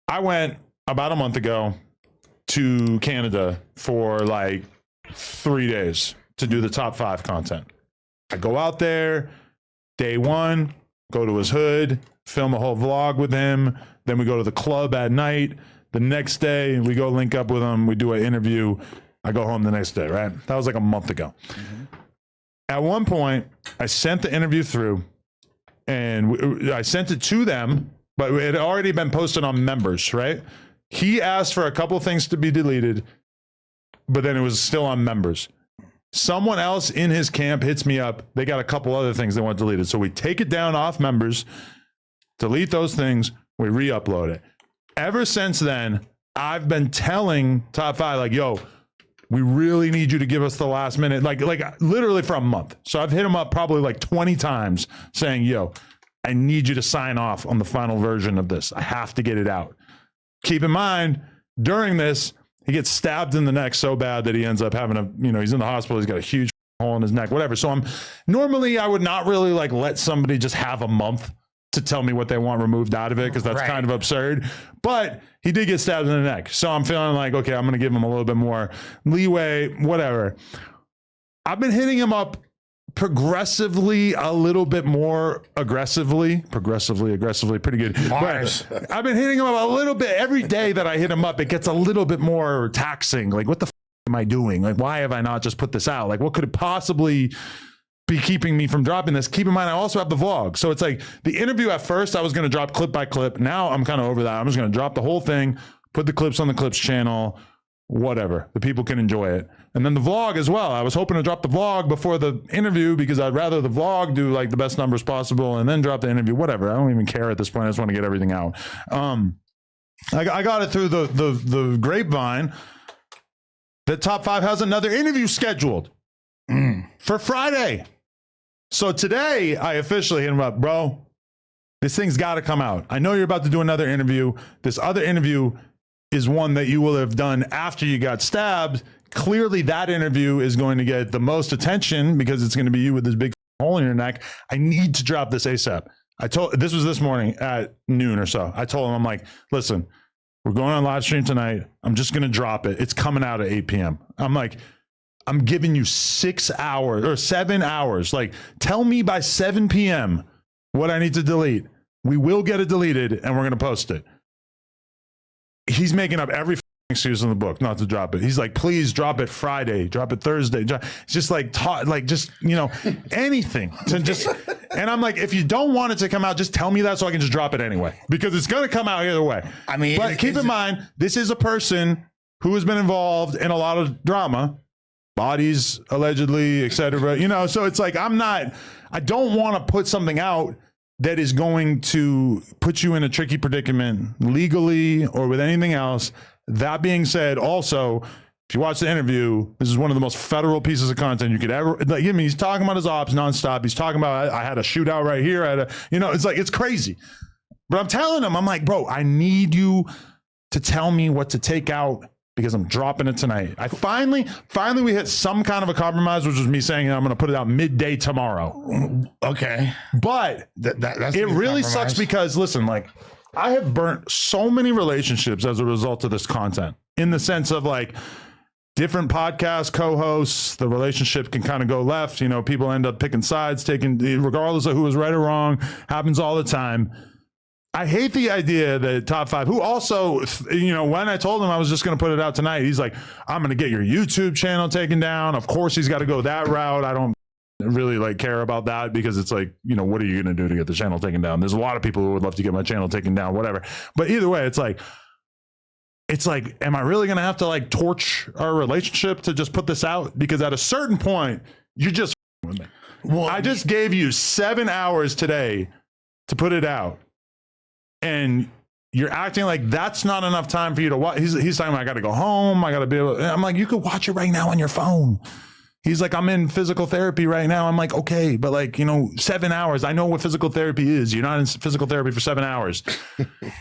I went about a month ago to Canada for like 3 days to do the top 5 content. I go out there, day one, go to his hood, film a whole vlog with him. Then we go to the club at night. The next day, we go link up with him. We do an interview. I go home the next day, right? That was like a month ago. Mm-hmm. At one point, I sent the interview through, and I sent it to them, but it had already been posted on members, right? He asked for a couple of things to be deleted, but then it was still on members. Someone else in his camp hits me up. They got a couple other things they want deleted. So we take it down off members, delete those things, we re-upload it. Ever since then, I've been telling Top 5, like, yo, we really need you to give us the last minute, like literally for a month. So I've hit him up probably like 20 times saying, yo, I need you to sign off on the final version of this. I have to get it out. Keep in mind, during this, he gets stabbed in the neck so bad that he ends up having he's in the hospital. He's got a huge hole in his neck, whatever. So normally I would not really like let somebody just have a month to tell me what they want removed out of it, because that's kind of absurd. But he did get stabbed in the neck. So I'm feeling like, okay, I'm going to give him a little bit more leeway, whatever. I've been hitting him up progressively, a little bit more aggressively, pretty good. But I've been hitting him up a little bit every day that I hit him up. It gets a little bit more taxing. Like, what the am I doing? Like, why have I not just put this out? Like, what could it possibly be keeping me from dropping this? Keep in mind, I also have the vlog. So it's like the interview at first, I was going to drop clip by clip. Now I'm kind of over that. I'm just going to drop the whole thing, put the clips on the Clips channel, whatever. The people can enjoy it. And then the vlog as well. I was hoping to drop the vlog before the interview because I'd rather the vlog do like the best numbers possible and then drop the interview, whatever. I don't even care at this point. I just want to get everything out. I got it through the grapevine that Top 5 has another interview scheduled for Friday. So today I officially hit him up, bro. This thing's got to come out. I know you're about to do another interview. This other interview is one that you will have done after you got stabbed. Clearly that interview is going to get the most attention because it's going to be you with this big hole in your neck. I need to drop this ASAP. This was this morning at noon or so. I told him, I'm like, listen, we're going on live stream tonight. I'm just going to drop it. It's coming out at 8 p.m. I'm like, I'm giving you 6 hours or 7 hours. Like, tell me by 7 p.m. what I need to delete. We will get it deleted and we're going to post it. He's making up every excuse in the book not to drop it. He's like, please drop it Friday, drop it Thursday. It's just like, anything to just, and I'm like, if you don't want it to come out, just tell me that so I can just drop it anyway, because it's going to come out either way. I mean, but keep in mind, this is a person who has been involved in a lot of drama, bodies allegedly, etc. So it's like, I don't want to put something out that is going to put you in a tricky predicament legally or with anything else. That being said, also, if you watch the interview, this is one of the most federal pieces of content you could ever, like, he's talking about his ops nonstop. He's talking about, I had a shootout right here. It's like, it's crazy. But I'm telling him, I'm like, bro, I need you to tell me what to take out because I'm dropping it tonight. I finally we hit some kind of a compromise, which was me saying I'm going to put it out midday tomorrow. Okay. But that's it really sucks because, listen, like, I have burnt so many relationships as a result of this content, in the sense of like different podcast co-hosts, the relationship can kind of go left. People end up picking sides, regardless of who is right or wrong, happens all the time. I hate the idea that Top 5, who also, when I told him I was just going to put it out tonight, he's like, I'm going to get your YouTube channel taken down. Of course, he's got to go that route. I don't really care about that, because it's like, what are you going to do to get the channel taken down? There's a lot of people who would love to get my channel taken down, whatever. But either way, it's like, am I really going to have to torch our relationship to just put this out? Because at a certain point, you're just with me. Well, I just gave you 7 hours today to put it out, and you're acting like that's not enough time for you to watch. He's talking about, I got to go home. I got to be able to, I'm like, you could watch it right now on your phone. He's like, I'm in physical therapy right now. I'm like, okay, but 7 hours. I know what physical therapy is. You're not in physical therapy for 7 hours.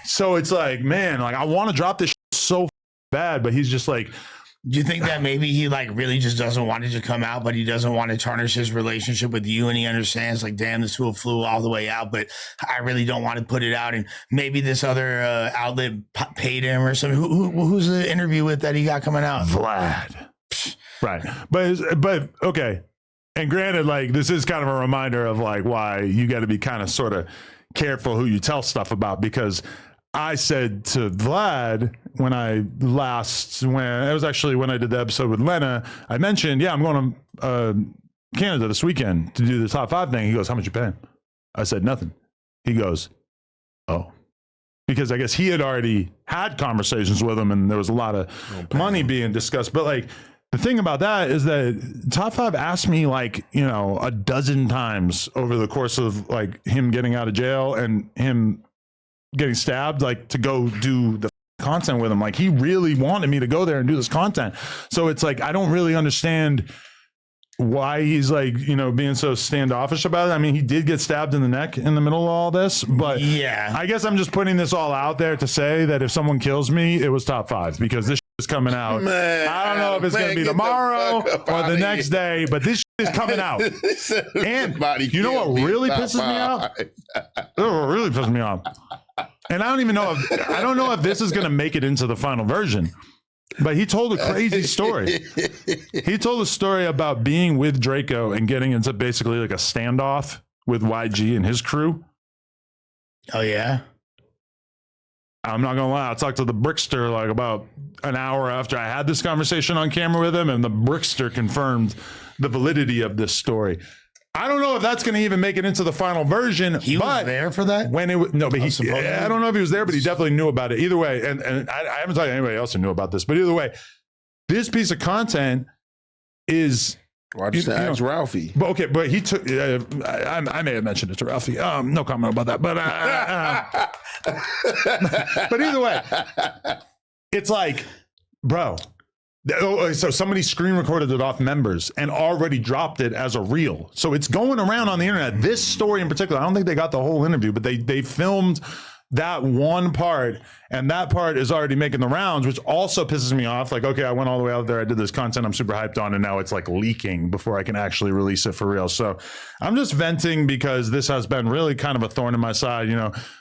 So it's like, man, I want to drop this so bad, but he's just like, do you think that maybe he really just doesn't want it to come out, but he doesn't want to tarnish his relationship with you, and he understands damn, this fool flew all the way out, but I really don't want to put it out, and maybe this other outlet paid him or something. Who's the interview with that he got coming out? Vlad. Right. But okay. And granted, like, this is kind of a reminder of like why you got to be kind of sort of careful who you tell stuff about, because I said to Vlad when it was actually when I did the episode with Lena, I mentioned, yeah, I'm going to Canada this weekend to do the top 5 thing. He goes, how much you paying? I said, nothing. He goes, oh. Because I guess he had already had conversations with him and there was a lot of money being discussed. But like, the thing about that is that Top 5 asked me like, a dozen times over the course of like him getting out of jail and him getting stabbed, like to go do the content with him. Like he really wanted me to go there and do this content. So it's like, I don't really understand why he's like, being so standoffish about it. I mean, he did get stabbed in the neck in the middle of all this, but yeah, I guess I'm just putting this all out there to say that if someone kills me, it was Top 5, because this is coming out. Man, I don't know if it's going to be tomorrow or the next day, but this is coming out. And you know what really pisses me off? What really pisses me off? And I don't know if this is going to make it into the final version. But he told a crazy story. He told a story about being with Draco and getting into basically like a standoff with YG and his crew. Oh, yeah? I'm not going to lie. I talked to the Brickster like about an hour after I had this conversation on camera with him, and the Brickster confirmed the validity of this story. I don't know if that's going to even make it into the final version. He was there for that? When it was, no, but I don't know if he was there, but he definitely knew about it. Either way, and I haven't talked to anybody else who knew about this, but either way, this piece of content is. Why just ask Ralphie? But okay, but he took. I may have mentioned it to Ralphie. No comment about that. But either way, it's like, bro. So somebody screen recorded it off members and already dropped it as a reel. So it's going around on the internet. This story in particular, I don't think they got the whole interview, but they filmed that one part, and that part is already making the rounds, which also pisses me off. Like, okay, I went all the way out there, I did this content I'm super hyped on, and now it's like leaking before I can actually release it for real. So I'm just venting because this has been really kind of a thorn in my side.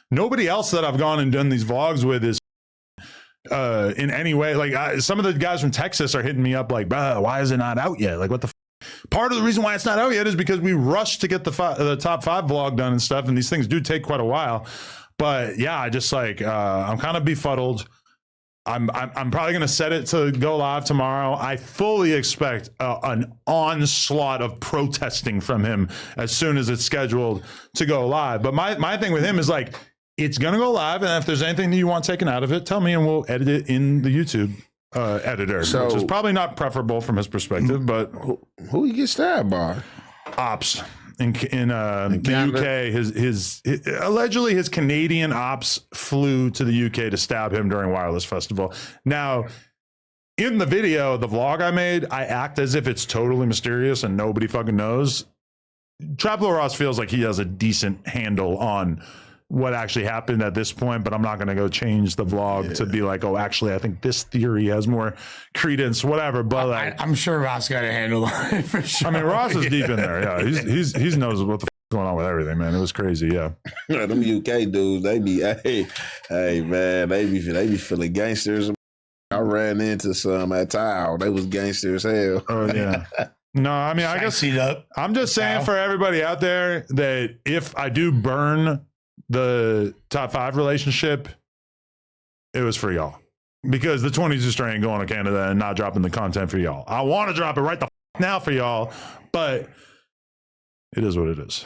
Nobody else that I've gone and done these vlogs with is in any way, like some of the guys from Texas are hitting me up like, bruh, why is it not out yet? Like, what the part of the reason why it's not out yet is because we rushed to get the top 5 vlog done and stuff, and these things do take quite a while. But yeah, I just like I'm kind of befuddled. I'm probably gonna set it to go live tomorrow. I fully expect an onslaught of protesting from him as soon as it's scheduled to go live. But my thing with him is like, it's going to go live, and if there's anything that you want taken out of it, tell me, and we'll edit it in the YouTube editor, which is probably not preferable from his perspective. But who he get stabbed by? Ops in the UK. His allegedly his Canadian ops flew to the UK to stab him during Wireless Festival. Now, in the video, the vlog I made, I act as if it's totally mysterious and nobody fucking knows. Traplo Ross feels like he has a decent handle on what actually happened at this point, but I'm not going to go change the vlog to be like, oh, actually, I think this theory has more credence, whatever. But like, I'm sure Ross got a handle on it for sure. I mean, Ross is deep in there. Yeah, he knows what the f- going on with everything, man. It was crazy. Yeah, them UK dudes, they be hey man, they be feeling gangsters. I ran into some at Tile. They was gangsters as hell. Oh yeah. No, I mean, I guess I'm just saying for everybody out there that if I do burn the top 5 relationship, it was for y'all, because the 22 strain going to Canada and not dropping the content for y'all. I want to drop it right the now for y'all, but it is what it is.